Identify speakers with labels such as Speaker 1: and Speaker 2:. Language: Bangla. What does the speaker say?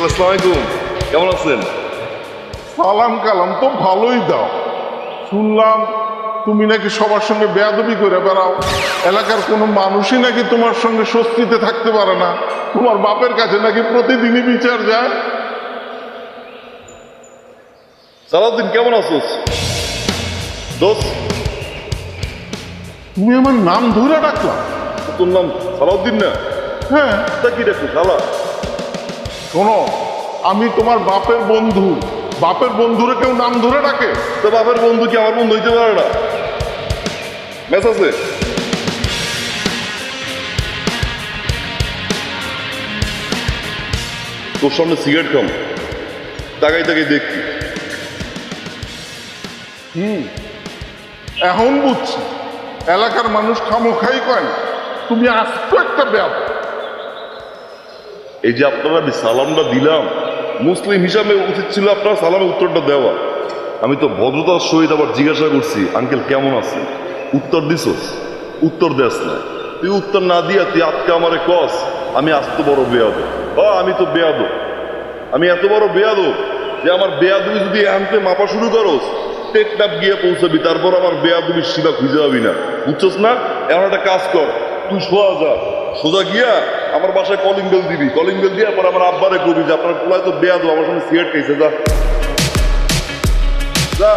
Speaker 1: আসসালামু আলাইকুম, কেমন আছেন?
Speaker 2: সালাম কালাম তো ভালোই দাও। শুনলাম তুমি নাকি সবার সঙ্গে বেয়াদবি করে বেড়াও, এলাকার কোনো মানুষই নাকি তোমার সঙ্গে স্বস্তিতে থাকতে পারে না, তোমার বাপের কাছে নাকি প্রতিদিনই বিচার যায়।
Speaker 1: সালাউদ্দিন কেমন আছোস? দোস্ত,
Speaker 2: তুমি আমার নাম ধরে ডাকলা?
Speaker 1: তোর নাম সালাউদ্দিন না?
Speaker 2: হ্যাঁ।
Speaker 1: তা কি ডাকু শালা?
Speaker 2: শোনো, আমি তোমার বাপের বন্ধু, বাপের বন্ধুরে কেউ নাম ধরে ডাকে?
Speaker 1: তো বাপের বন্ধু কি আমার বন্ধু হইতে পারে না? ম্যাচ আছে? তোর সামনে সিগারেট খাম, তাকাই তাকাই দেখি।
Speaker 2: এখন বুঝছি এলাকার মানুষ খামোখাই কয় না, তুমি আস্ত একটা বেয়াদ।
Speaker 1: এই যে আপনারা আমি সালামটা দিলাম, মুসলিম হিসাবে উচিত ছিল আপনার সালামের উত্তরটা দেওয়া। আমি তো ভদ্রতার সহিত আবার জিজ্ঞাসা করছি, আঙ্কেল কেমন আছেন? উত্তর দিছস? উত্তর দেস না। তুই উত্তর না দিয়া তুই আজকে আমারে কস আমি আস্ত বড় বেয়াদ। আমি তো বেয়াদ, আমি এত বড় বেয়াদ যে আমার বেয়াদবি যদি আনতে মাপা শুরু করস টেকনাপ গিয়ে পৌঁছাবি, তারপর আমার বেয়াদবির সীমা খুঁজে যাবি না, বুঝছস না? এমন একটা কাজ কর, তুই সোজা গিয়া আমার বাসায় কলিং বেল দিবি, কলিং বেল দিয়ে পর আমার আব্বারে কবি যে আপনার পোলায় তো বেয়াদ, আমার সঙ্গে সিগারেট খাইছে, যা যা।